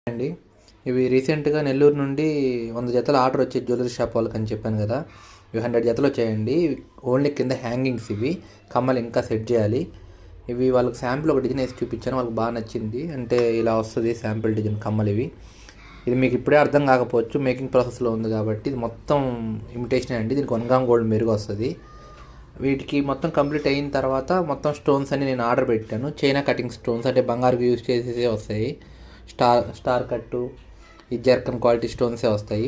అండి. ఇవి రీసెంట్‌గా నెల్లూరు నుండి 100 జతల ఆర్డర్ వచ్చేది జ్యువెలరీ షాప్ వాళ్ళకని చెప్పాను గదా! ఇవి 100 జతలు వచ్చాయండి. ఓన్లీ కింద హ్యాంగింగ్స్ ఇవి. కమ్మలు ఇంకా సెట్ చేయాలి. ఇవి వాళ్ళకి శాంపిల్ ఒక డిజైన్ వేసి చూపించాను. వాళ్ళకి బాగా నచ్చింది. అంటే ఇలా వస్తది శాంపిల్ డిజైన్ కమ్మలు ఇవి. ఇది మీకు ఇప్పుడే అర్థం కాకపోవచ్చు. మేకింగ్ ప్రాసెస్‌లో ఉంది కాబట్టి ఇది మొత్తం ఇమిటేషనే అండి. దీనికి 1 గ్రామ్ గోల్డ్ మెరుగు వస్తది. వీటికి మొత్తం కంప్లీట్ అయిన తర్వాత మొత్తం స్టోన్స్ అన్ని నేను ఆర్డర్ పెట్టాను. చైనా కటింగ్ స్టోన్స్ అంటే బంగారుకి యూజ్ చేసేసే వస్తాయి. స్టార్ కట్టు ఈ జర్కన్ క్వాలిటీ స్టోన్సే వస్తాయి.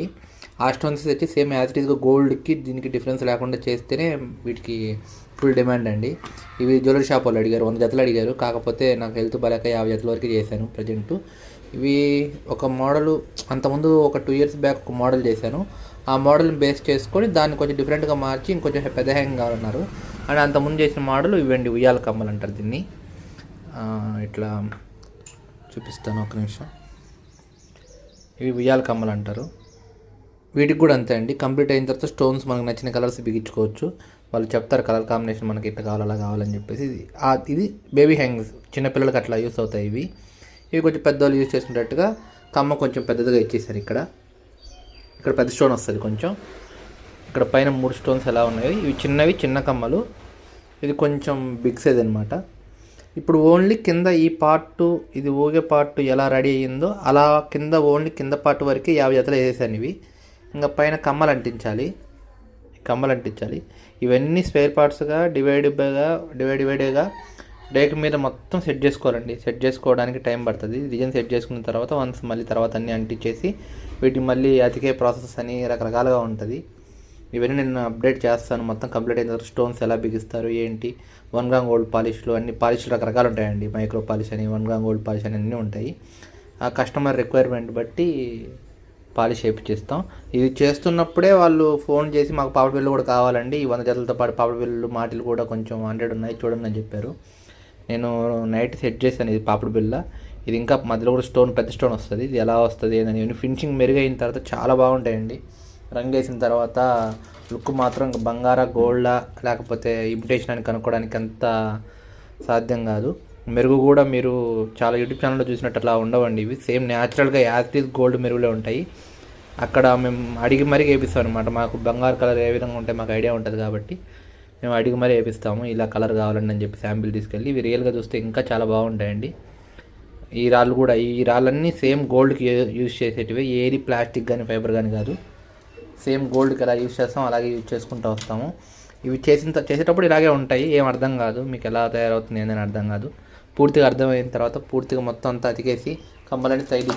ఆ స్టోన్స్ తెచ్చి సేమ్ యాజ్ ఇట్ ఈస్గా గోల్డ్కి దీనికి డిఫరెన్స్ లేకుండా చేస్తేనే వీటికి ఫుల్ డిమాండ్ అండి. ఇవి జ్యువెలరీ షాప్ వాళ్ళు అడిగారు, 100 జతలు అడిగారు. కాకపోతే నాకు హెల్త్ బాలేక 50 జతల వరకు చేశాను ప్రజెంట్. ఇవి ఒక మోడలు అంతకుముందు ఒక 2 ఇయర్స్ బ్యాక్ ఒక మోడల్ చేశాను. ఆ మోడల్ని బేస్ చేసుకొని దాన్ని కొంచెం డిఫరెంట్గా మార్చి ఇంకొంచెం పెద్ద హ్యాంగ్ కావాలన్నారు. అండ్ అంతకుముందు చేసిన మోడల్ ఇవ్వండి ఉయ్యాల కమ్మలు అంటారు దీన్ని. ఇట్లా చూపిస్తాను ఒక నిమిషం. ఇవి ఉయ్యాల కమ్మలు అంటారు. వీటికి కూడా అంతే అండి. కంప్లీట్ అయిన తర్వాత స్టోన్స్ మనకు నచ్చిన కలర్స్ బిగించుకోవచ్చు. వాళ్ళు చెప్తారు కలర్ కాంబినేషన్ మనకి ఇట్లా కావాలి అలా కావాలని చెప్పేసి. ఇది బేబీ హ్యాంగ్స్, చిన్నపిల్లలకి అట్లా యూస్ అవుతాయి ఇవి. ఇవి కొంచెం పెద్దవాళ్ళు యూజ్ చేసుకునేటట్టుగా కమ్మ కొంచెం పెద్దదిగా ఇచ్చేసారు. ఇక్కడ పెద్ద స్టోన్ వస్తుంది కొంచెం. ఇక్కడ పైన 3 స్టోన్స్ ఎలా ఉన్నాయి. ఇవి చిన్నవి, చిన్న కమ్మలు. ఇది కొంచెం బిగ్ సైజ్ అనమాట. ఇప్పుడు ఓన్లీ కింద ఈ పార్ట్, ఇది ఊగే పార్ట్ ఎలా రెడీ అయ్యిందో అలా కింద ఓన్లీ కింద పార్ట్ వరకు 50 జతలు వేసేసాను ఇవి. ఇంకా పైన కమ్మలు అంటించాలి. ఇవన్నీ స్పేర్ పార్ట్స్గా డివైడ్గా డేక్ మీద మొత్తం సెట్ చేసుకోవాలండి. సెట్ చేసుకోవడానికి టైం పడుతుంది. డిజైన్ సెట్ చేసుకున్న తర్వాత మళ్ళీ తర్వాత అన్నీ అంటించేసి వీటికి మళ్ళీ అతికే ప్రాసెస్ అని రకరకాలుగా ఉంటుంది. ఇవన్నీ నేను అప్డేట్ చేస్తాను. మొత్తం కంప్లీట్ అయిన తర్వాత స్టోన్స్ ఎలా బిగిస్తారు ఏంటి, 1 గ్రామ్ గోల్డ్ పాలిష్లు, అన్ని పాలిష్లు రకరకాలు ఉంటాయండి. మైక్రో పాలిష్ అని, 1 గ్రామ్ గోల్డ్ పాలిష్ అని అన్నీ ఉంటాయి. ఆ కస్టమర్ రిక్వైర్మెంట్ బట్టి పాలిష్ చేయించేస్తాం. ఇది చేస్తున్నప్పుడే వాళ్ళు ఫోన్ చేసి మాకు పాపడ బిల్లు కూడా కావాలండి, ఈ 100 జతలతో పాటు పాపడ బిల్లు మాటలు కూడా కొంచెం 100 ఉన్నాయి చూడండి అని చెప్పారు. నేను నైట్ సెట్ చేశాను ఇది పాపడ బిల్ల. ఇది ఇంకా మధ్యలో కూడా స్టోన్, పెద్ద స్టోన్ వస్తుంది. ఇది ఎలా వస్తుంది అని ఫినిషింగ్ మెరుగైన తర్వాత చాలా బాగుంటాయండి. రంగు వేసిన తర్వాత లుక్ మాత్రం బంగారా, గోల్డా లేకపోతే ఇమిటేషన్ అని కనుక్కోవడానికి అంత సాధ్యం కాదు. మెరుగు కూడా మీరు చాలా యూట్యూబ్ ఛానల్లో చూసినట్టు అట్లా ఉండవండి. ఇవి సేమ్ న్యాచురల్గా యాజ్ ఇట్ ఈజ్ గోల్డ్ మెరుగులే ఉంటాయి. అక్కడ మేము అడిగి మరీ వేపిస్తాం అనమాట. మాకు బంగారు కలర్ ఏ విధంగా ఉంటే మాకు ఐడియా ఉంటుంది కాబట్టి మేము అడిగి మరీ వేపిస్తాము. ఇలా కలర్ కావాలండి అని చెప్పి శాంపిల్ తీసుకెళ్ళి. ఇవి రియల్గా చూస్తే ఇంకా చాలా బాగుంటాయండి. ఈ రాళ్ళన్నీ సేమ్ గోల్డ్కి యూజ్ చేసేటివి. ఏది ప్లాస్టిక్ కానీ ఫైబర్ కానీ కాదు. సేమ్ గోల్డ్కి ఎలా యూజ్ చేస్తాం అలాగే యూజ్ చేసుకుంటూ వస్తాము. ఇవి చేసేటప్పుడు ఇలాగే ఉంటాయి. ఏం అర్థం కాదు, మీకు ఎలా తయారవుతుంది ఏందని అర్థం కాదు. పూర్తిగా అర్థమైన తర్వాత పూర్తిగా మొత్తం అంతా అతికేసి కమ్మలని సైడ్